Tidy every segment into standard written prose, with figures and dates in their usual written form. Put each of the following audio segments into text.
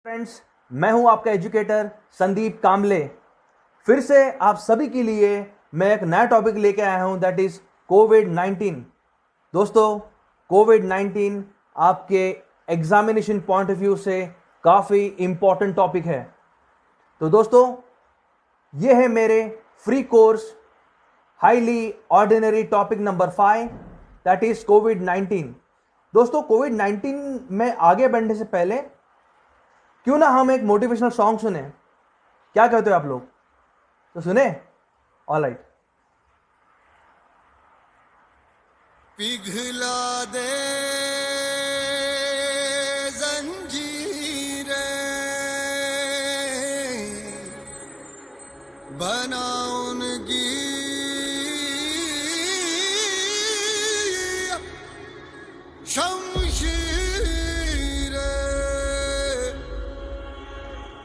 Friends, मैं हूं आपका एजुकेटर संदीप कामले। फिर से आप सभी के लिए मैं एक नया टॉपिक लेके आया हूं, दैट इज कोविड-19। दोस्तों, कोविड-19 आपके एग्जामिनेशन पॉइंट ऑफ व्यू से काफ़ी इंपॉर्टेंट टॉपिक है। तो दोस्तों, ये है मेरे free course highly ordinary topic number 5, that is कोविड-19। दोस्तों, कोविड-19 में आगे बढ़ने से पहले क्यों ना हम एक मोटिवेशनल सॉन्ग सुने। क्या कहते हो आप लोग? तो सुने? ऑलराइट। पिघला दे जंजीरें, बना उनकी शमशीरें,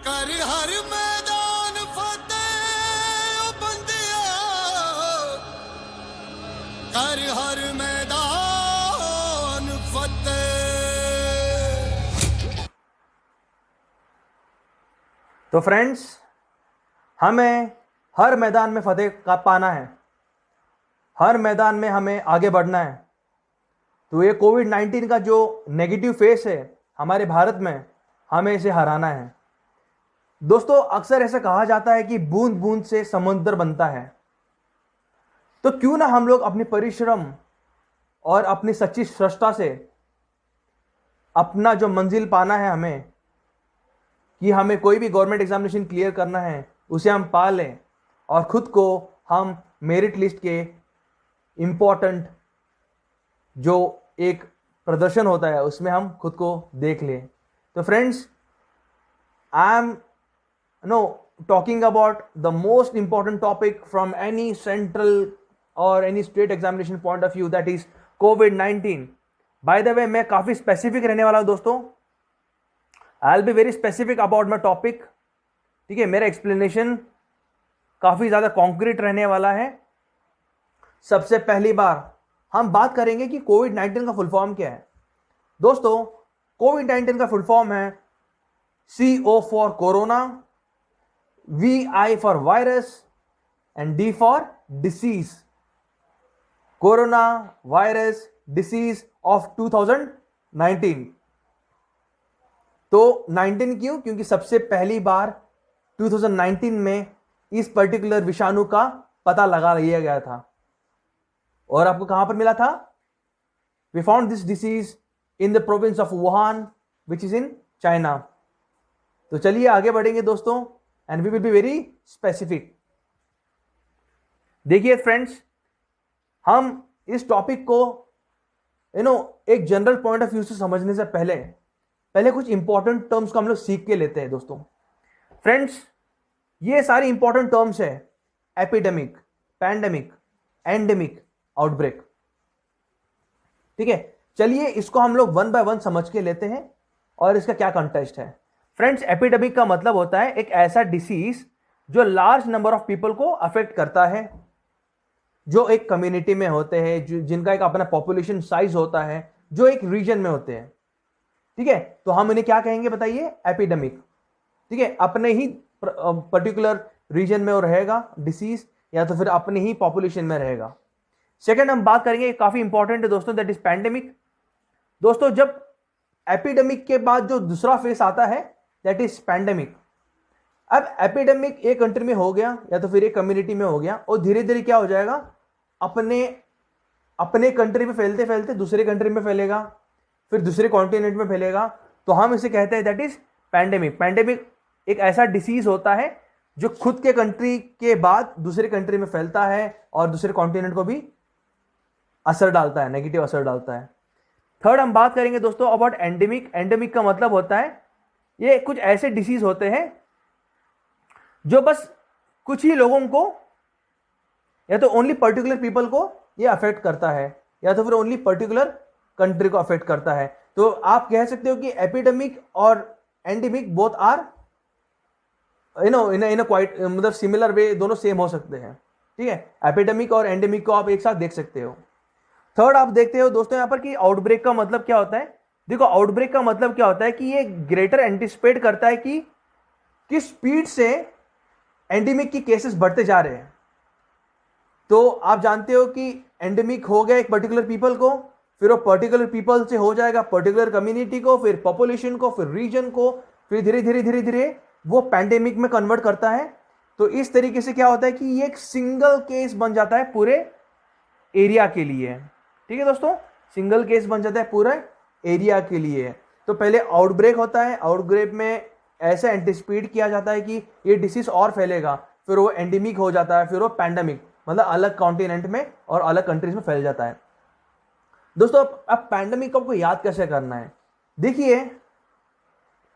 कर हर मैदान फतेह ओ बंदिया, कर हर मैदान फतेह। तो फ्रेंड्स, हमें हर मैदान में फतेह का पाना है, हर मैदान में हमें आगे बढ़ना है। तो ये कोविड-19 का जो नेगेटिव फेस है हमारे भारत में, हमें इसे हराना है। दोस्तों, अक्सर ऐसा कहा जाता है कि बूंद बूंद से समुद्र बनता है। तो क्यों ना हम लोग अपनी परिश्रम और अपनी सच्ची श्रष्टा से अपना जो मंजिल पाना है, हमें कि हमें कोई भी गवर्नमेंट एग्जामिनेशन क्लियर करना है, उसे हम पा लें और खुद को हम मेरिट लिस्ट के इम्पोर्टेंट जो एक प्रदर्शन होता है उसमें हम खुद को देख लें। तो friends, I am talking about the most important topic from any central or any state examination point of view, that is COVID-19. By the way, मैं काफ़ी स्पेसिफिक रहने वाला हूँ दोस्तों। आई विल बी वेरी स्पेसिफिक अबाउट माई टॉपिक। ठीक है, मेरा एक्सप्लेनेशन काफ़ी ज़्यादा कॉन्क्रीट रहने वाला है। सबसे पहली बार हम बात करेंगे कि कोविड-19 का फुल फॉर्म क्या है। दोस्तों, कोविड-19 का फुल फॉर्म है CO for corona, VI for virus and D for disease. Corona virus disease of 2019। तो 19 क्यों? क्योंकि सबसे पहली बार 2019 में इस पर्टिकुलर विषाणु का पता लगा लिया गया था। और आपको कहां पर मिला था? We found this disease in the province of Wuhan which is in China. तो चलिए आगे बढ़ेंगे दोस्तों, एंड वी विल बी वेरी स्पेसिफिक। देखिए फ्रेंड्स, हम इस टॉपिक को एक जनरल पॉइंट ऑफ व्यू से समझने से पहले कुछ इंपॉर्टेंट टर्म्स को हम लोग सीख के लेते हैं दोस्तों। फ्रेंड्स, ये सारी इंपॉर्टेंट टर्म्स है: एपिडेमिक, पैंडेमिक, एंडेमिक, आउटब्रेक। ठीक है, चलिए इसको हम लोग वन बाय वन समझ के लेते हैं और इसका क्या कंटेक्स्ट है। फ्रेंड्स, एपिडेमिक का मतलब होता है एक ऐसा डिसीज जो लार्ज नंबर ऑफ पीपल को अफेक्ट करता है, जो एक कम्युनिटी में होते हैं, जिनका एक अपना पॉपुलेशन साइज होता है, जो एक रीजन में होते हैं। ठीक है, तो हम इन्हें क्या कहेंगे बताइए? एपिडेमिक। ठीक है, अपने ही पर्टिकुलर रीजन में वो रहेगा डिसीज, या तो फिर अपने ही पॉपुलेशन में रहेगा। सेकेंड हम बात करेंगे, काफी इंपॉर्टेंट है दोस्तों, दैट इज पैंडेमिक। दोस्तों, जब एपिडेमिक के बाद जो दूसरा फेस आता है दैट इज पैंडेमिक। अब एपिडेमिक एक कंट्री में हो गया या तो फिर एक कम्युनिटी में हो गया, और धीरे धीरे क्या हो जाएगा, अपने कंट्री में फैलते फैलते दूसरे कंट्री में फैलेगा, फिर दूसरे कॉन्टिनेंट में फैलेगा। तो हम इसे कहते हैं दैट इज पैंडेमिक। पैंडेमिक एक ऐसा डिसीज होता है जो खुद के कंट्री के बाद दूसरे कंट्री में फैलता है और दूसरे कॉन्टिनेंट को भी असर डालता है, नेगेटिव असर डालता है। थर्ड हम बात करेंगे दोस्तों अबाउट एंडेमिक। एंडेमिक का मतलब होता है ये कुछ ऐसे डिसीज होते हैं जो बस कुछ ही लोगों को या तो ओनली पर्टिकुलर पीपल को ये अफेक्ट करता है, या तो फिर ओनली पर्टिकुलर कंट्री को अफेक्ट करता है। तो आप कह सकते हो कि एपिडेमिक और endemic both are in quite मतलब सिमिलर वे, दोनों सेम हो सकते हैं। ठीक है, एपिडेमिक और एंडेमिक को आप एक साथ देख सकते हो। थर्ड आप देखते हो दोस्तों यहाँ पर कि आउटब्रेक का मतलब क्या होता है देखो आउटब्रेक का मतलब क्या होता है कि ये ग्रेटर एंटिसिपेट करता है कि किस स्पीड से एंडेमिक की केसेस बढ़ते जा रहे हैं। तो आप जानते हो कि एंडेमिक हो गया एक पर्टिकुलर पीपल को, फिर वो पर्टिकुलर पीपल से हो जाएगा पर्टिकुलर कम्युनिटी को, फिर पॉपुलेशन को, फिर रीजन को, फिर धीरे धीरे धीरे धीरे वो पैंडेमिक में कन्वर्ट करता है। तो इस तरीके से क्या होता है कि ये एक सिंगल केस बन जाता है पूरे एरिया के लिए। ठीक है दोस्तों, सिंगल केस बन जाता है पूरे एरिया के लिए। तो पहले आउटब्रेक होता है, आउटब्रेक में ऐसे एंटिसिपेट किया जाता है कि ये डिसीज और फैलेगा, फिर वो एंडेमिक हो जाता है, फिर वो पैंडेमिक मतलब अलग कॉन्टिनेंट में और अलग कंट्रीज में फैल जाता है। दोस्तों अब पैंडेमिक को आपको याद कैसे करना है, देखिए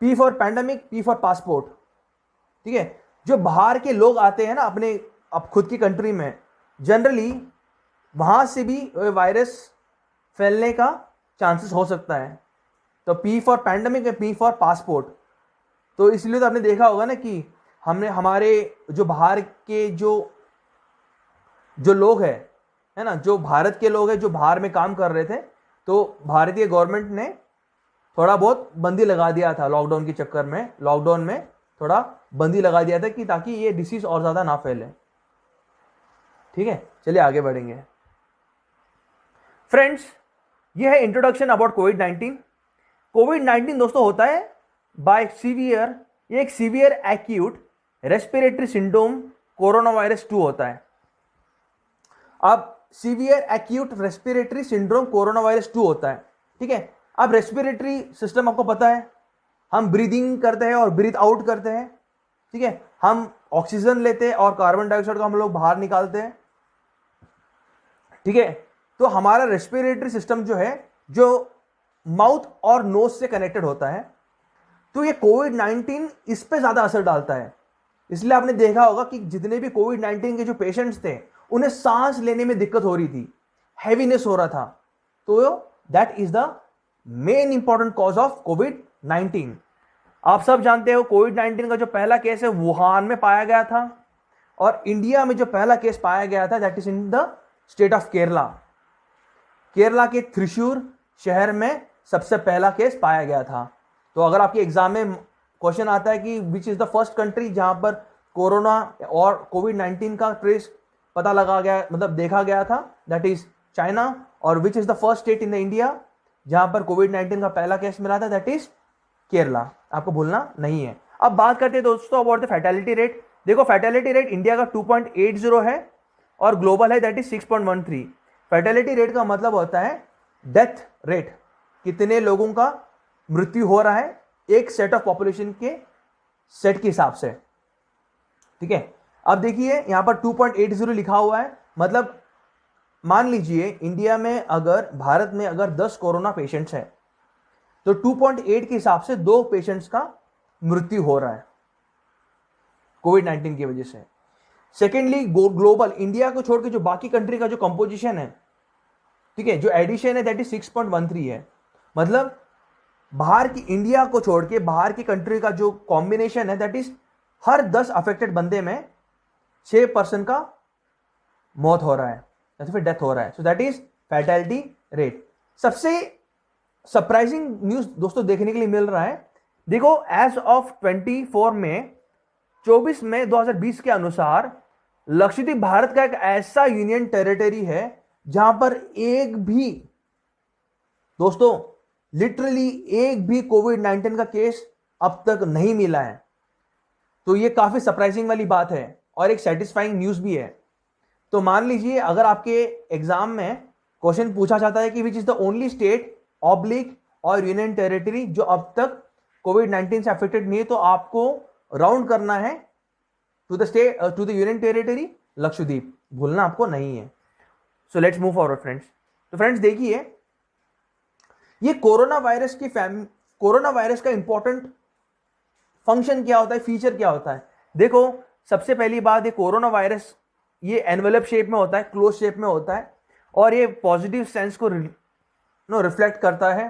P for pandemic, P for passport. ठीक है, जो बाहर के लोग आते हैं ना अपने अब खुद की कंट्री में, जनरली वहां से भी वायरस फैलने का चांसेस हो सकता है। तो पी फॉर पैंडेमिक है, पी फॉर पासपोर्ट। तो इसलिए तो आपने देखा होगा ना कि हमने हमारे जो बाहर के जो लोग हैं है ना, जो भारत के लोग हैं जो बाहर में काम कर रहे थे, तो भारतीय गवर्नमेंट ने थोड़ा बहुत बंदी लगा दिया था लॉकडाउन के चक्कर में, लॉकडाउन में थोड़ा बंदी लगा दिया था कि ताकि ये डिसीज और ज़्यादा ना फैले। ठीक है, चलिए आगे बढ़ेंगे फ्रेंड्स। ये है इंट्रोडक्शन अबाउट कोविड-19। कोविड-19 दोस्तों होता है बाय सीवियर, ये एक severe acute respiratory syndrome corona virus 2 होता है। अब severe acute respiratory syndrome corona virus 2 होता है। ठीक है, अब रेस्पिरेटरी सिस्टम आपको पता है, हम ब्रीदिंग करते हैं और ब्रीथ आउट करते हैं। ठीक है, हम ऑक्सीजन लेते हैं और कार्बन डाइऑक्साइड को हम लोग बाहर निकालते हैं। ठीक है, तो हमारा रेस्पिरेटरी सिस्टम जो है जो माउथ और नोज से कनेक्टेड होता है। तो ये कोविड-19 इस पे ज़्यादा असर डालता है। इसलिए आपने देखा होगा कि जितने भी कोविड-19 के जो पेशेंट्स थे उन्हें सांस लेने में दिक्कत हो रही थी, हैवीनेस हो रहा था। तो that is the main important cause of कोविड-19। आप सब जानते हो कोविड-19 का जो पहला केस है वुहान में पाया गया था, और इंडिया में जो पहला केस पाया गया था that is in the state of Kerala. Kerala के त्रिशूर शहर में सबसे पहला केस पाया गया था। तो अगर आपके एग्जाम में क्वेश्चन आता है कि विच इज द फर्स्ट कंट्री जहां पर कोरोना और कोविड-19 का ट्रेस पता लगा गया, मतलब देखा गया था, दैट इज चाइना। और which is the first state in the India जहां पर कोविड-19 का पहला केस मिला था, दैट इज केरला। आपको भूलना नहीं है। अब बात करते हैं दोस्तों अबाउट द फैटेलिटी रेट। देखो फैटेलिटी रेट इंडिया का 2.80 है और ग्लोबल है दैट इज 6.13। फैटेलिटी रेट का मतलब होता है डेथ रेट, कितने लोगों का मृत्यु हो रहा है एक सेट ऑफ पॉपुलेशन के सेट के हिसाब से। ठीक है, अब देखिए यहां पर 2.80 लिखा हुआ है, मतलब मान लीजिए इंडिया में अगर भारत में अगर 10 कोरोना पेशेंट्स हैं तो 2.8 के हिसाब से 2 पेशेंट्स का मृत्यु हो रहा है कोविड-19 की वजह से। सेकेंडली ग्लोबल, इंडिया को छोड़ के जो बाकी कंट्री का जो कंपोजिशन है, ठीक है, जो एडिशन है दैट इज 6.13 है। मतलब बाहर की, इंडिया को छोड़ के बाहर की कंट्री का जो कॉम्बिनेशन है दैट इज हर 10 अफेक्टेड बंदे में 6% का मौत हो रहा है या फिर डेथ हो रहा है। So that is fatality rate. सबसे सरप्राइजिंग न्यूज दोस्तों देखने के लिए मिल रहा है। देखो एज ऑफ 24 मई 2020 के अनुसार लक्षद्वीप भारत का एक ऐसा यूनियन टेरिटरी है जहां पर एक भी दोस्तों लिटरली एक भी कोविड-19 का केस अब तक नहीं मिला है। तो ये काफी सरप्राइजिंग वाली बात है और एक सेटिस्फाइंग न्यूज भी है। तो मान लीजिए अगर आपके एग्जाम में क्वेश्चन पूछा जाता है कि विच is the only state oblique और यूनियन टेरिटरी जो अब तक कोविड-19 से अफेक्टेड नहीं है, तो आपको राउंड करना है to the state, to the union territory Lakshadweep, भूलना आपको नहीं है। So let's move forward friends. तो फ्रेंड्स देखिए ये कोरोना वायरस का इंपॉर्टेंट फंक्शन क्या होता है, फीचर क्या होता है। देखो सबसे पहली बात, ये कोरोना वायरस ये एनवेलप शेप में होता है, क्लोज शेप में होता है, और ये पॉजिटिव सेंस को रिफ्लेक्ट करता है,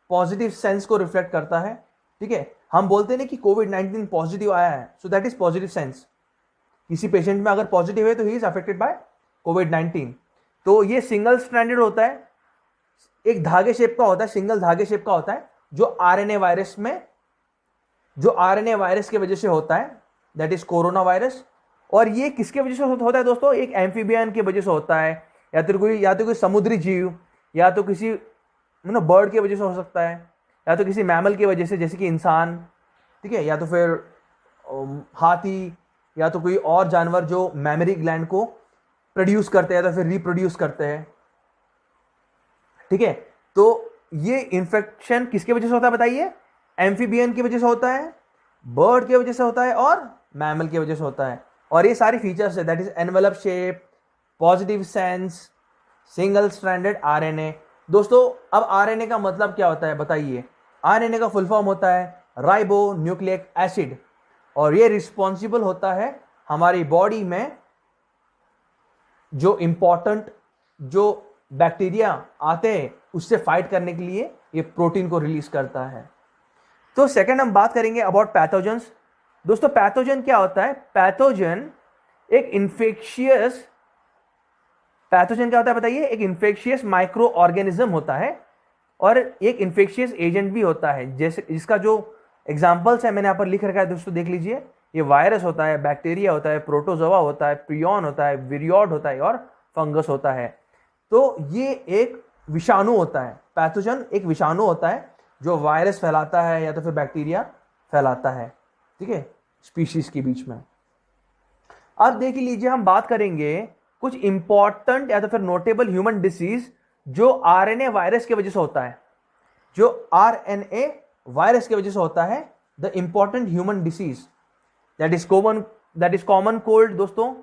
पॉजिटिव सेंस को रिफ्लेक्ट करता है। ठीक है, हम बोलते हैं ना कि कोविड-19 पॉजिटिव आया है, so that is positive sense. किसी पेशेंट में अगर पॉजिटिव है तो ही इज अफेक्टेड बाय कोविड-19। तो ये सिंगल स्ट्रैंडेड होता है, एक धागे शेप का होता है, सिंगल धागे शेप का होता है, जो आरएनए वायरस में, जो आरएनए वायरस की वजह से होता है, दैट इज कोरोना वायरस। और ये किसके वजह से होता है दोस्तों? एक एम्फीबियन की वजह से होता है, या तो कोई समुद्री जीव, या तो किसी बर्ड की वजह से हो सकता है, या तो किसी मैमल की वजह से जैसे कि इंसान, ठीक है, या तो फिर हाथी, या तो कोई और जानवर जो मैमरी ग्लैंड को प्रोड्यूस करते हैं या तो फिर रिप्रोड्यूस करते हैं, ठीक है। तो ये इन्फेक्शन किसके वजह से होता है बताइए? एम्फीबियन की वजह से होता है, बर्ड की वजह से होता है और मैमल की वजह से होता है। और ये सारी फीचर्स है, that is envelope shape, positive sense, single stranded RNA. दोस्तों अब आरएनए का मतलब क्या होता है बताइए? आरएनए का फुल फॉर्म होता है राइबो न्यूक्लिक एसिड, और ये रिस्पॉन्सिबल होता है हमारी बॉडी में जो इंपॉर्टेंट जो बैक्टीरिया आते हैं उससे फाइट करने के लिए ये प्रोटीन को रिलीज करता है। तो सेकंड हम बात करेंगे अबाउट पैथोजेंस। दोस्तों पैथोजन क्या होता है? पैथोजन क्या होता है बताइए? एक इन्फेक्शियस माइक्रो ऑर्गेनिज्म होता है और एक इन्फेक्शियस एजेंट भी होता है, जैसे इसका जो एग्जाम्पल्स है मैंने यहाँ पर लिख रखा है दोस्तों, देख लीजिए। ये वायरस होता है, बैक्टीरिया होता है, प्रोटोजोआ होता है, प्रियॉन होता है, विरियोड होता है और फंगस होता है। तो ये एक विषाणु होता है, पैथोजन एक विषाणु होता है जो वायरस फैलाता है या तो फिर बैक्टीरिया फैलाता है, ठीक है, स्पीशीज के बीच में। अब देख लीजिए, हम बात करेंगे कुछ इंपॉर्टेंट या तो फिर नोटेबल ह्यूमन डिसीज जो आरएनए वायरस की वजह से होता है, जो आरएनए वायरस की वजह से होता है। The important human disease that is common cold दोस्तों,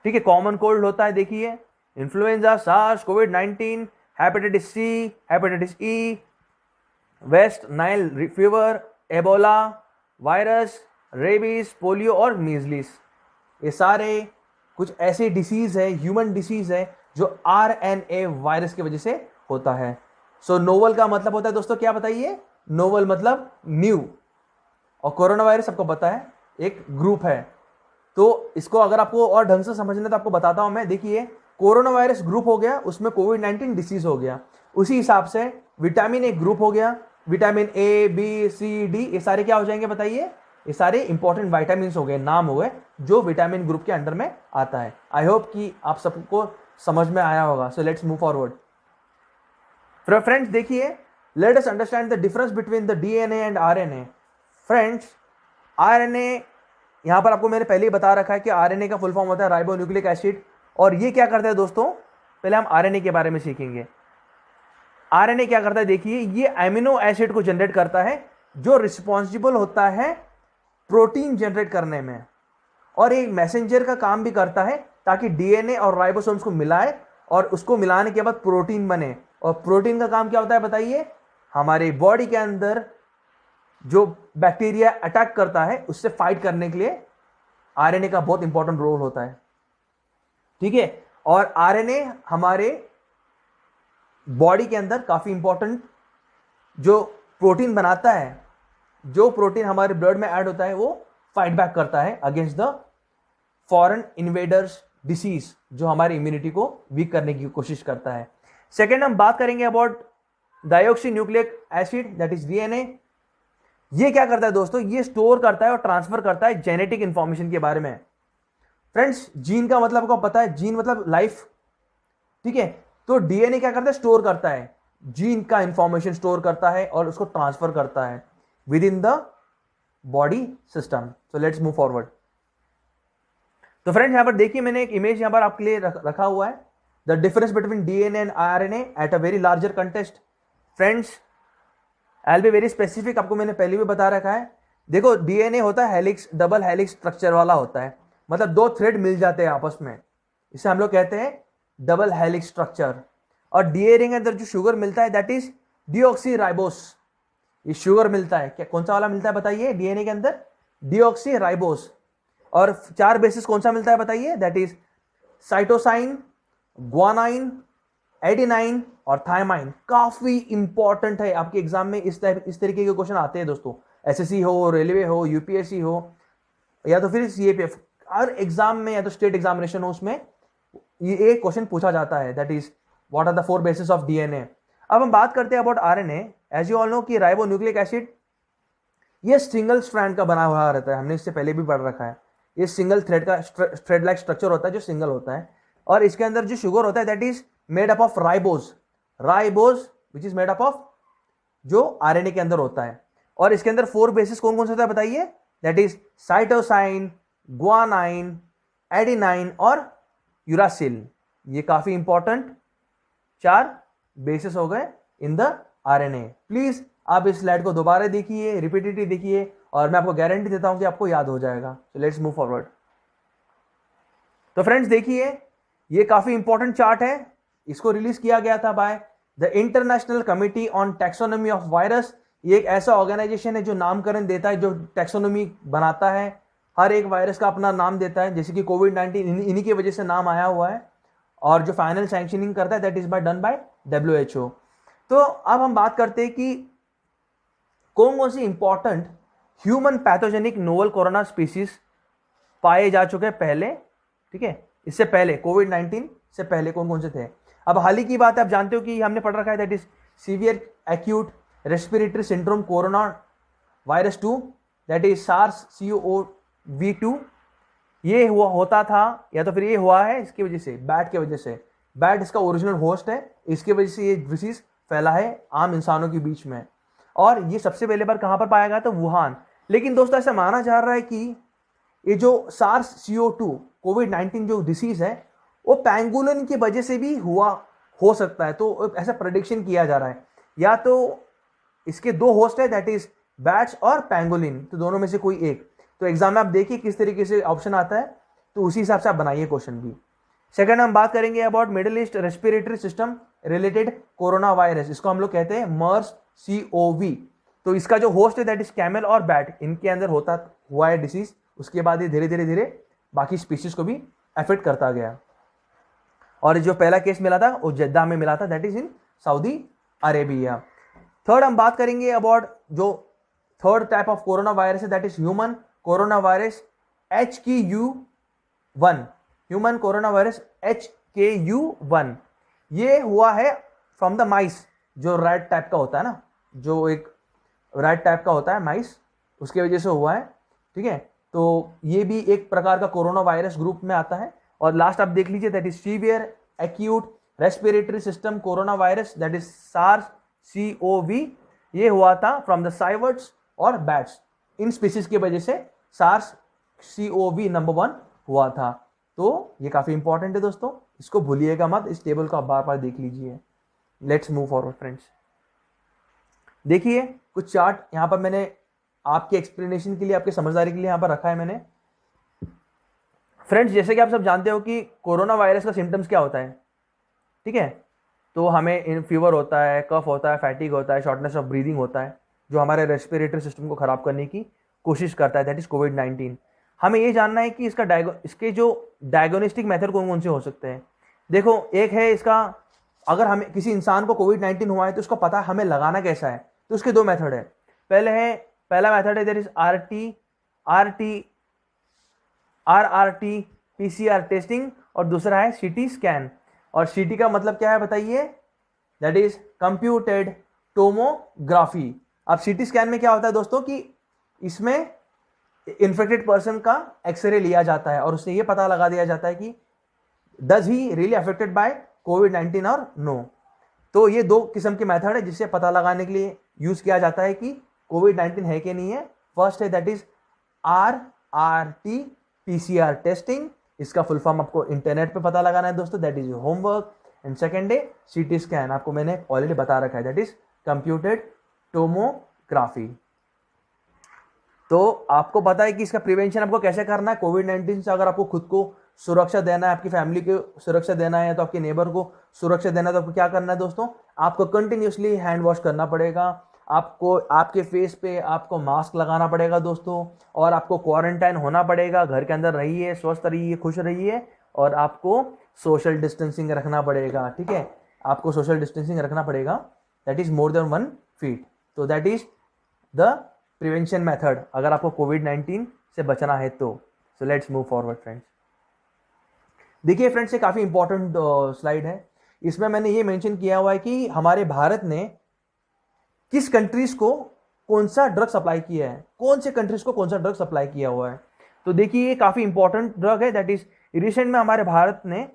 ठीक है, कॉमन कोल्ड होता है, देखिए, इन्फ्लुएंजा, सार्स, कोविड-19, hepatitis C, hepatitis E, West Nile fever, Ebola virus, rabies, polio और मीजलिस। ये सारे कुछ ऐसे डिसीज है, ह्यूमन डिसीज है जो आरएनए वायरस की वजह से होता है। सो नोवल का मतलब होता है दोस्तों क्या बताइए? नोवल मतलब न्यू, और कोरोना वायरस सबको पता है एक ग्रुप है। तो इसको अगर आपको और ढंग से समझना है तो आपको बताता हूं मैं। देखिए, कोरोना वायरस ग्रुप हो गया, उसमें कोविड-19 डिसीज हो गया। उसी हिसाब से विटामिन एक ग्रुप हो गया, vitamin A, B, C, D, ये सारे क्या हो जाएंगे बताइए? ये सारे इंपॉर्टेंट वाइटामिन हो गए, नाम हो गए, जो विटामिन ग्रुप के अंडर में आता है। आई होप कि आप सबको समझ में आया होगा। So let's move forward. Friends देखिए, let us understand the difference between the DNA and RNA. Friends, RNA यहां पर आपको मैंने पहले ही बता रखा है कि आरएनए का फुल फॉर्म होता है राइबो न्यूक्लिक एसिड। और ये क्या करता है दोस्तों? पहले हम आरएनए के बारे में सीखेंगे। आरएनए क्या करता है? देखिए, ये एमिनो एसिड को जनरेट करता है जो रिस्पॉन्सिबल होता है प्रोटीन जनरेट करने में, और एक मैसेंजर का काम भी करता है ताकि डीएनए और राइबोसोम्स को मिलाए और उसको मिलाने के बाद प्रोटीन बने। और प्रोटीन का काम क्या होता है बताइए? हमारे बॉडी के अंदर जो बैक्टीरिया अटैक करता है उससे फाइट करने के लिए आरएनए का बहुत इंपॉर्टेंट रोल होता है, ठीक है। और आरएनए हमारे बॉडी के अंदर काफी इंपॉर्टेंट जो प्रोटीन बनाता है, जो प्रोटीन हमारे ब्लड में ऐड होता है वो फाइट बैक करता है against the foreign invaders disease, जो हमारी इम्यूनिटी को वीक करने की कोशिश करता है। सेकेंड हम बात करेंगे about dioxy nucleic acid that is DNA. ये क्या करता है दोस्तों? ये स्टोर करता है और ट्रांसफर करता है जेनेटिक इंफॉर्मेशन के बारे में। फ्रेंड्स, जीन का मतलब आपको पता है, जीन मतलब लाइफ, ठीक है। तो डीएनए क्या करता है? स्टोर करता है, जीन का इंफॉर्मेशन स्टोर करता है और उसको ट्रांसफर करता है with in the body system. So let's move forward. तो फ्रेंड्स, यहां पर देखिए, मैंने एक इमेज यहां पर आपके लिए रखा हुआ है, the difference between DNA and RNA at a very larger contest. Friends, I will बी वेरी स्पेसिफिक, आपको मैंने पहले भी बता रखा है। देखो, डीएनए होता है हेलिक्स, डबल हेलिक्स स्ट्रक्चर वाला होता है, मतलब दो थ्रेड मिल जाते हैं आपस में, इसे हम लोग कहते हैं डबल हेलिक्स स्ट्रक्चर। और डीएनए के अंदर जो शुगर मिलता है दैट इज डीऑक्सीराइबोस, ये शुगर मिलता है। क्या कौन सा वाला मिलता है बताइए? डीएनए के अंदर डीऑक्सीराइबोस। और 4 बेसिस कौन सा मिलता है बताइए? That is cytosine, guanine, adenine और थायमाइन। काफी इंपॉर्टेंट है, आपके एग्जाम में इस तरीके के क्वेश्चन आते हैं दोस्तों। एसएससी हो, रेलवे हो, यूपीएससी हो, या तो फिर सीएपीएफ, हर एग्जाम में, या तो स्टेट एग्जामिनेशन हो, उसमें ये एक क्वेश्चन पूछा जाता है, that is what are the 4 basis of DNA. अब हम बात करते हैं about RNA. As you all know कि राइबोन्यूक्लिक एसिड ये सिंगल स्ट्रैंड का बना हुआ रहता है, हमने इससे पहले भी पढ़ रखा है। ये सिंगल थ्रेड का थ्रेड लाइक स्ट्रक्चर होता है जो सिंगल होता है, और इसके अंदर जो शुगर होता है that is made up of ribose which is made up of जो आरएनए के अंदर होता है। और इसके अंदर 4 बेसिस कौन कौन से होता है बताइए, that is cytosine, guanine, adenine और यूरासिल। ये काफी इंपॉर्टेंट 4 बेसिस हो गए इन द आरएनए। प्लीज आप इस स्लाइड को दोबारा देखिए, रिपीटेडली देखिए, और मैं आपको गारंटी देता हूं कि आपको याद हो जाएगा। सो लेट्स मूव फॉरवर्ड। तो फ्रेंड्स देखिए, ये काफी इंपॉर्टेंट चार्ट है। इसको रिलीज किया गया था by the international committee on taxonomy of virus. ये एक ऐसा ऑर्गेनाइजेशन है जो नामकरण देता है, जो टैक्सोनॉमी बनाता है, हर एक वायरस का अपना नाम देता है। जैसे कि कोविड-19 इन्हीं की वजह से नाम आया हुआ है, और जो फाइनल सैंक्शनिंग करता है that is by done by WHO। तो अब हम बात करते हैं कि कौन कौन सी important human pathogenic novel corona species पाए जा चुके हैं पहले, ठीक है। इससे पहले कोविड-19 से पहले कौन कौन से थे। अब हाल ही की बात है, आप जानते हो कि हमने पढ़ रखा है that is severe acute respiratory syndrome corona virus 2 that is SARS-CoV-2। ये हुआ होता था, या तो फिर ये हुआ है इसकी वजह से, बैट की वजह से। बैट इसका ओरिजिनल होस्ट है, इसकी वजह से ये डिसीज फैला है आम इंसानों के बीच में। और ये सबसे पहले बार कहां पर पाया गया था, वुहान। लेकिन दोस्तों ऐसा माना जा रहा है कि ये जो SARS-CoV-2 कोविड-19 जो डिसीज है वो पैंगोलिन की वजह से भी हुआ हो सकता है। तो ऐसा प्रेडिक्शन किया जा रहा है, या तो इसके 2 होस्ट है दैट इज बैट्स और पैंगोलिन, तो दोनों में से कोई एक। तो एग्जाम में आप देखिए किस तरीके से ऑप्शन आता है, तो उसी हिसाब से आप बनाइए क्वेश्चन भी। सेकंड हम बात करेंगे about middle east respiratory system related corona virus. इसको हम लोग कहते हैं MERS-CoV। तो इसका जो होस्ट है दैट इज कैमल और बैट, इनके अंदर हुआ है डिसीज। उसके बाद ये धीरे धीरे बाकी स्पीशीज को भी अफेक्ट करता गया। और जो पहला केस मिला था वो जद्दा में मिला था, that is in Saudi Arabia. Third हम बात करेंगे अबाउट जो third type of corona virus है that is human corona virus HKU1। Human corona virus HKU1 ये हुआ है फ्रॉम द माइस, जो रैट टाइप का होता है ना, जो एक रैट टाइप का होता है माइस, उसके वजह से हुआ है, ठीक है। तो ये भी एक प्रकार का कोरोना वायरस ग्रुप में आता है। और लास्ट आप देख लीजिए that is severe acute respiratory system corona virus that is SARS-CoV। ये हुआ था फ्रॉम द साइवर्ट्स और बैट्स, इन स्पीसीज की वजह से SARS-CoV नंबर 1 हुआ था। तो ये काफी इंपॉर्टेंट है दोस्तों, इसको भूलिएगा मत, इस टेबल को आप बार बार देख लीजिए। Let's move forward friends. देखिए कुछ चार्ट यहां पर मैंने आपके एक्सप्लेनेशन के लिए, आपके समझदारी के लिए यहां पर रखा है मैंने। फ्रेंड्स जैसे कि आप सब जानते हो कि कोरोना वायरस का सिम्टम्स क्या होता है, ठीक है। तो हमें फीवर होता है, कफ होता है, फैटिग होता है, शॉर्टनेस ऑफ ब्रीदिंग होता है, जो हमारे रेस्पिरेटरी सिस्टम को खराब करने की कोशिश करता है, दैट इज कोविड-19। हमें ये जानना है कि इसके जो डायग्नोस्टिक मेथड कौन कौन से हो सकते हैं। देखो एक है इसका, अगर हमें किसी इंसान को कोविड-19 हुआ है तो उसको पता है हमें लगाना कैसा है, तो उसके 2 मेथड है। पहला मेथड है that is RRT PCR testing, और दूसरा है CT स्कैन। और CT का मतलब क्या है बताइए, दैट इज कंप्यूटेड टोमोग्राफी। अब CT स्कैन में क्या होता है दोस्तों कि इसमें इन्फेक्टेड पर्सन का एक्सरे लिया जाता है और उससे ये पता लगा दिया जाता है कि does he really affected by कोविड-19 और नो। तो ये 2 किस्म के मेथड है जिससे पता लगाने के लिए यूज किया जाता है कि कोविड-19 है कि नहीं है। फर्स्ट है that is RRT PCR testing, इसका फुल फॉर्म आपको इंटरनेट पे पता लगाना है दोस्तों, that is homework. And second है CT स्कैन, आपको मैंने ऑलरेडी बता रखा है, दैट इज कंप्यूटेड टोमोग्राफी। तो आपको पता है कि इसका प्रिवेंशन आपको कैसे करना है कोविड-19 से। अगर आपको खुद को सुरक्षा देना है, आपकी फैमिली को सुरक्षा देना है, तो आपके नेबर को सुरक्षा देना है, तो आपको क्या करना है दोस्तों, आपको कंटिन्यूसली हैंड वॉश करना पड़ेगा, आपको आपके फेस पे आपको मास्क लगाना पड़ेगा दोस्तों, और आपको क्वारंटाइन होना पड़ेगा। घर के अंदर रहिए, स्वस्थ रहिए, खुश रहिए, और आपको सोशल डिस्टेंसिंग रखना पड़ेगा, ठीक है। आपको सोशल डिस्टेंसिंग रखना पड़ेगा, that is more than 1 feet. तो that is the prevention method अगर आपको कोविड-19 से बचना है तो। So let's move forward friends. देखिए फ्रेंड्स, ये काफ़ी इंपॉर्टेंट स्लाइड है। इसमें मैंने ये मेंशन किया हुआ है कि हमारे भारत ने किस कंट्रीज को कौन सा ड्रग सप्लाई किया है, कौन से कंट्रीज को कौन सा ड्रग सप्लाई किया हुआ है। तो देखिए ये काफ़ी इंपॉर्टेंट ड्रग है, दैट इज रिसेंट में हमारे भारत ने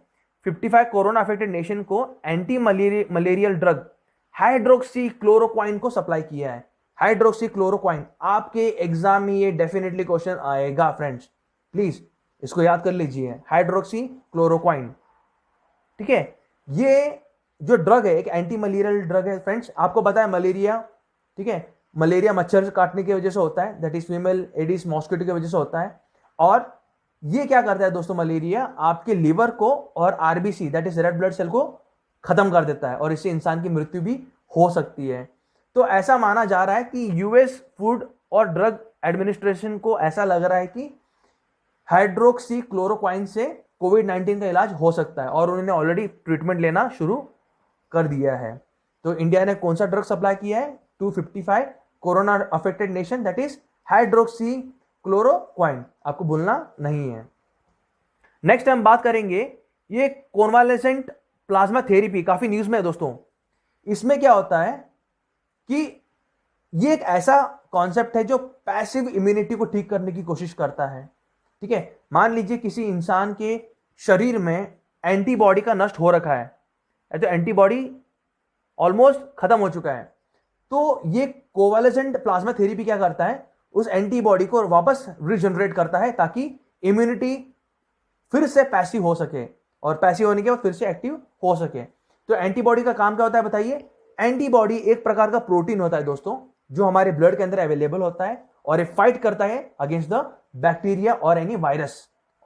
55 कोरोना अफेक्टेड नेशन को anti malarial drug hydroxy chloroquine को सप्लाई किया है। हाइड्रोक्सी क्लोरोक्वाइन, आपके एग्जाम में ये डेफिनेटली क्वेश्चन आएगा फ्रेंड्स, प्लीज इसको याद कर लीजिए, हाइड्रोक्सी क्लोरोक्वाइन। ठीक है, ये जो ड्रग है एक एंटी मलेरियल ड्रग है फ्रेंड्स। आपको पता है मलेरिया, ठीक है, मलेरिया मच्छर काटने की वजह से होता है, that is female Aedes mosquito की वजह से होता है। और ये क्या करता है दोस्तों, मलेरिया आपके लिवर को और RBC that is red blood cell को खत्म कर देता है और इससे इंसान की मृत्यु भी हो सकती है। तो ऐसा माना जा रहा है कि यूएस फूड और ड्रग एडमिनिस्ट्रेशन को ऐसा लग रहा है कि हाइड्रोक्सी क्लोरोक्वाइन से कोविड-19 का इलाज हो सकता है और उन्होंने ऑलरेडी ट्रीटमेंट लेना शुरू कर दिया है। तो इंडिया ने कौन सा ड्रग सप्लाई किया है, 255 corona affected nation, that is hydroxy chloroquine, आपको भूलना नहीं है। नेक्स्ट हम बात करेंगे ये कॉन्वालेसेंट प्लाज्मा थेरेपी, काफी न्यूज में है दोस्तों। इसमें क्या होता है कि ये एक ऐसा कॉन्सेप्ट है जो पैसिव इम्यूनिटी को ठीक करने की कोशिश करता है। ठीक है, मान लीजिए किसी इंसान के शरीर में एंटीबॉडी का नष्ट हो रखा है, तो एंटीबॉडी ऑलमोस्ट खत्म हो चुका है, तो ये कोवालेसेंट प्लाज्मा थेरेपी क्या करता है, उस एंटीबॉडी को वापस रिजनरेट करता है ताकि इम्यूनिटी फिर से पैसिव हो सके और पैसिव होने के बाद फिर से एक्टिव हो सके। तो एंटीबॉडी का काम क्या होता है बताइए। एंटीबॉडी एक प्रकार का प्रोटीन होता है दोस्तों जो हमारे ब्लड के अंदर अवेलेबल होता है और ये फाइट करता है अगेंस्ट द बैक्टीरिया और एनी वायरस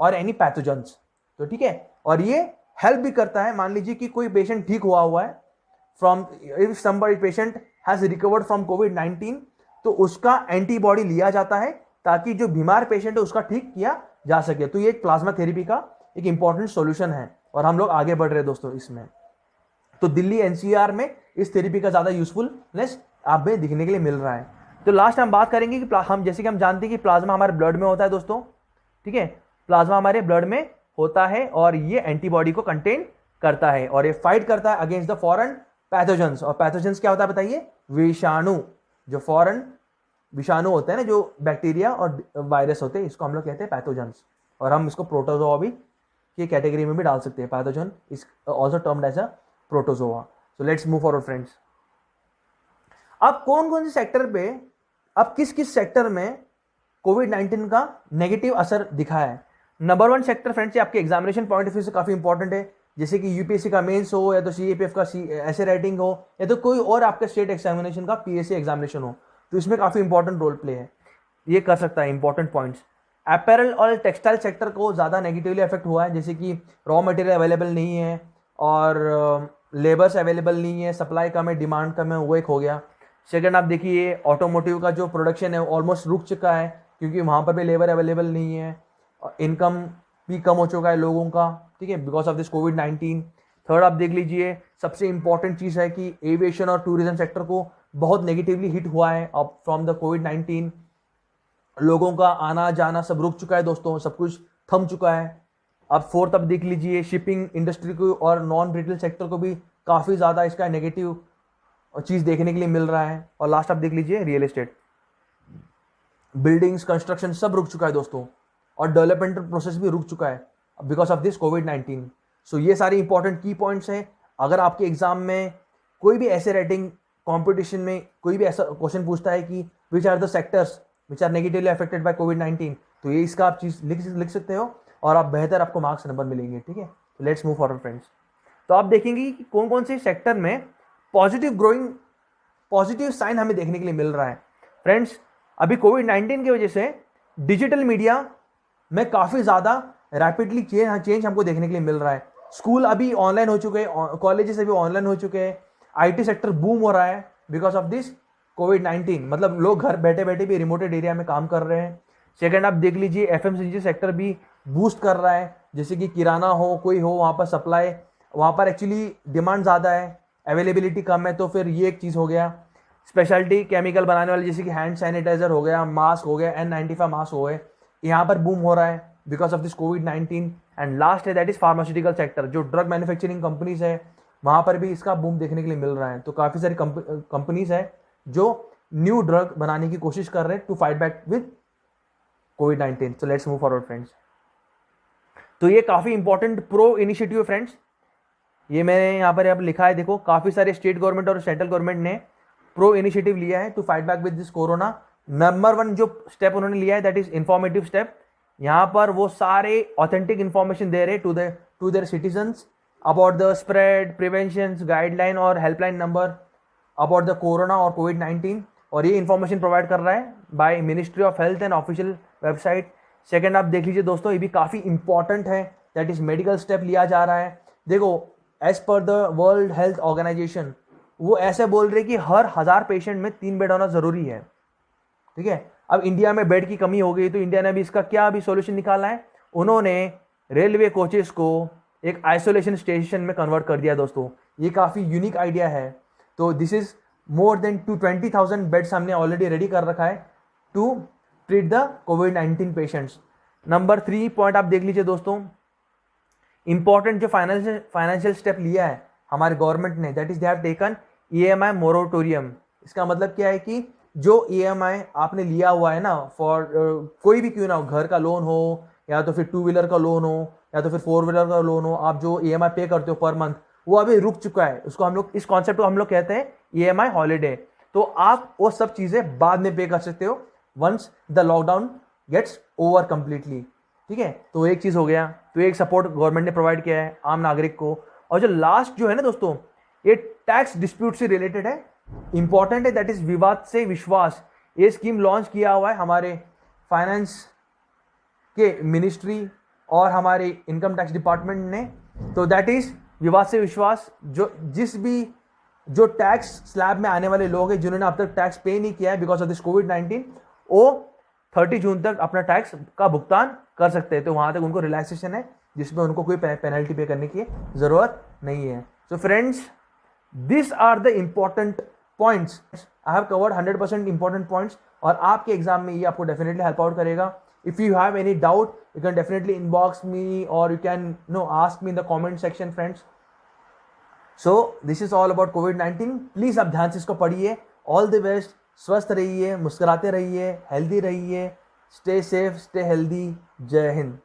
और एनी पैथोजेंस। तो ठीक है, और ये हेल्प भी करता है। मान लीजिए कि कोई पेशेंट ठीक हुआ है from, if somebody patient has recovered from कोविड-19, तो उसका एंटीबॉडी लिया जाता है ताकि जो बीमार पेशेंट है उसका ठीक किया जा सके। तो ये एक प्लाज्मा थेरेपी का एक इंपॉर्टेंट सॉल्यूशन है और हम लोग आगे बढ़ रहे हैं दोस्तों इसमें। तो दिल्ली एनसीआर में इस थेरेपी का ज्यादा यूजफुलनेस आप में दिखने के लिए मिल रहा है। तो लास्ट हम बात करेंगे कि हम जैसे कि हम जानते हैं कि प्लाज्मा हमारे ब्लड में होता है दोस्तों। ठीक है, प्लाज्मा हमारे ब्लड में होता है और ये एंटीबॉडी को कंटेन करता है और ये फाइट करता है अगेंस्ट द फॉरेन पैथोजेंस। और पैथोजेंस क्या होता है बताइए, विषाणु, जो फॉरेन विषाणु होते हैं ना, जो बैक्टीरिया और वायरस होते हैं, इसको हम लोग कहते हैं पैथोजेंस। और हम इसको प्रोटोजोआ भी की कैटेगरी में भी डाल सकते हैं। Pathogen is also termed as a protozoa. So let's move forward friends. अब कौन कौन से सेक्टर पे, अब किस किस सेक्टर में कोविड-19 का नेगेटिव असर दिखा है। नंबर 1 सेक्टर फ्रेंड्स, ये आपके एग्जामिनेशन पॉइंट ऑफ व्यू से काफी इंपॉर्टेंट है, जैसे कि यूपीएससी का मेंस हो या तो सीएपीएफ का ऐसे राइटिंग हो या तो कोई और आपके स्टेट एग्जामिनेशन का पीएससी एग्जामिनेशन हो, तो इसमें काफी इंपॉर्टेंट रोल प्ले है, ये कर सकता है इंपॉर्टेंट पॉइंट्स। अपैरल और टेक्सटाइल सेक्टर को ज़्यादा नेगेटिवली अफेक्ट हुआ है, जैसे कि रॉ मटेरियल अवेलेबल नहीं है और लेबर्स अवेलेबल नहीं है, सप्लाई कम है, डिमांड कम है, वो एक हो गया। सेकंड आप देखिए ऑटोमोटिव का जो प्रोडक्शन है ऑलमोस्ट रुक चुका है क्योंकि वहाँ पर भी लेबर अवेलेबल नहीं है, इनकम भी कम हो चुका है लोगों का, ठीक है, because of this covid. Third आप देख लीजिए, सबसे इंपॉर्टेंट चीज़ है कि एविएशन और टूरिज्म सेक्टर को बहुत नेगेटिवली हिट हुआ है अब फ्रॉम द कोविड-19। लोगों का आना जाना सब रुक चुका है दोस्तों, सब कुछ थम चुका है। अब फोर्थ अब देख लीजिए, शिपिंग इंडस्ट्री को और नॉन रिटेल सेक्टर को भी काफ़ी ज़्यादा इसका नेगेटिव चीज़ देखने के लिए मिल रहा है। और लास्ट आप देख लीजिए रियल एस्टेट, बिल्डिंग्स, कंस्ट्रक्शन सब रुक चुका है दोस्तों और डेवलपमेंट प्रोसेस भी रुक चुका है बिकॉज ऑफ दिस कोविड-19। सो ये सारे इंपॉर्टेंट की पॉइंट्स हैं। अगर आपके एग्जाम में कोई भी ऐसे राइटिंग कॉम्पिटिशन में कोई भी ऐसा क्वेश्चन पूछता है कि which are the sectors which are negatively affected by कोविड-19, तो ये इसका आप चीज़ लिख सकते हो और आप बेहतर आपको मार्क्स नंबर मिलेंगे। ठीक है, तो लेट्स मूव फॉरवर्ड फ्रेंड्स। तो आप देखेंगे कि कौन कौन से सेक्टर में पॉजिटिव ग्रोइंग, पॉजिटिव साइन हमें देखने के लिए मिल रहा है। फ्रेंड्स, अभी कोविड-19 की वजह से डिजिटल मीडिया में काफ़ी ज़्यादा रैपिडली चेंज हमको देखने के लिए मिल रहा है। स्कूल अभी ऑनलाइन हो चुके हैं, कॉलेजेस अभी ऑनलाइन हो चुके हैं, आईटी सेक्टर बूम हो रहा है बिकॉज ऑफ दिस कोविड-19। मतलब लोग घर बैठे बैठे भी रिमोटेड एरिया में काम कर रहे हैं। सेकंड आप देख लीजिए, एफएमसीजी सेक्टर भी बूस्ट कर रहा है, जैसे कि किराना हो, कोई हो, वहाँ पर सप्लाई, वहाँ पर एक्चुअली डिमांड ज़्यादा है, अवेलेबिलिटी कम है, तो फिर ये एक चीज़ हो गया। स्पेशलिटी केमिकल बनाने वाले जैसे कि हैंड सैनिटाइजर हो गया, मास्क हो गया, N95 मास्क हो गए, यहाँ पर बूम हो रहा है because of this covid. And last है दैट इज फार्मास्यूटिकल सेक्टर, जो ड्रग मैन्युफैक्चरिंग कंपनीज है वहाँ पर भी इसका बूम देखने के लिए मिल रहा है। तो काफ़ी सारी कंपनीज है जो न्यू ड्रग बनाने की कोशिश कर रहे हैं टू फाइट बैक विद कोविड-19। So let's move forward friends. तो ये काफ़ी इंपॉर्टेंट प्रो इनिशिएटिव है फ्रेंड्स। ये मैंने यहाँ पर अब लिखा है, देखो काफ़ी सारे स्टेट गवर्नमेंट और सेंट्रल गवर्नमेंट ने प्रो इनिशिएटिव लिया है to fight back with this corona. Number 1 जो स्टेप उन्होंने लिया है दैट इज इंफॉर्मेटिव स्टेप। यहाँ पर वो सारे ऑथेंटिक इन्फॉर्मेशन दे रहे to their citizens about the spread, prevention, guideline और helpline number about the corona और कोविड-19, और ये इन्फॉर्मेशन प्रोवाइड कर रहा है by ministry of health and official website. Second आप देख लीजिए दोस्तों, ये भी काफ़ी इंपॉर्टेंट है, दैट इज मेडिकल स्टेप लिया जा रहा है। देखो as per the world health organisation वो ऐसे बोल रहे कि हर 1000 पेशेंट में 3 बेड होना ज़रूरी है। ठीक है, अब इंडिया में बेड की कमी हो गई तो इंडिया ने अभी इसका क्या अभी सॉल्यूशन निकाला है, उन्होंने रेलवे कोचेस को एक आइसोलेशन स्टेशन में कन्वर्ट कर दिया दोस्तों। ये काफ़ी यूनिक आइडिया है। तो this is more than 20,000 beds हमने ऑलरेडी रेडी कर रखा है टू ट्रीट द कोविड-19 पेशेंट्स। नंबर 3 पॉइंट आप देख लीजिए दोस्तों, इंपॉर्टेंट जो फाइनेंशियल स्टेप लिया है हमारे गवर्नमेंट ने, that is they have taken EMI moratorium. इसका मतलब क्या है कि जो EMI आपने लिया हुआ है ना फॉर कोई भी क्यों ना हो, घर का लोन हो या तो फिर 2 व्हीलर का लोन हो या तो फिर 4 व्हीलर का लोन हो, आप जो EMI पे करते हो पर मंथ वो अभी रुक चुका है। उसको हम लोग, इस कॉन्सेप्ट को हम लोग कहते हैं EMI हॉलीडे। तो आप वो सब चीज़ें बाद में पे कर सकते हो once the lockdown gets over completely. ठीक है, तो एक चीज़ हो गया, तो एक सपोर्ट गवर्नमेंट ने प्रोवाइड किया है आम नागरिक को। और जो लास्ट जो है ना दोस्तों, ये टैक्स डिस्प्यूट से रिलेटेड है, इंपॉर्टेंट है, दैट इज विवाद से विश्वास। ये स्कीम लॉन्च किया हुआ है हमारे फाइनेंस के मिनिस्ट्री और हमारे इनकम टैक्स डिपार्टमेंट ने। तो दैट इज विवाद से विश्वास। जो टैक्स स्लैब में आने वाले लोग हैं जिन्होंने अब तक टैक्स पे नहीं किया है बिकॉज ऑफ दिस कोविड-19, वो 30 जून तक अपना टैक्स का भुगतान कर सकते हैं। तो वहाँ तक उनको रिलैक्सेशन है जिसमें उनको कोई पेनल्टी पे करने की ज़रूरत नहीं है। So friends, this are the important points. I have covered 100% important points, और आपके एग्जाम में ये आपको डेफिनेटली हेल्प आउट करेगा। If you have any doubt you can definitely inbox me और you can ask me in the comment section friends. So this is all about कोविड-19। Please आप ध्यान से इसको पढ़िए। ऑल द बेस्ट, स्वस्थ रहिए, मुस्कुराते रहिए, हेल्दी रहिए, स्टे सेफ, स्टे हेल्दी। जय हिंद।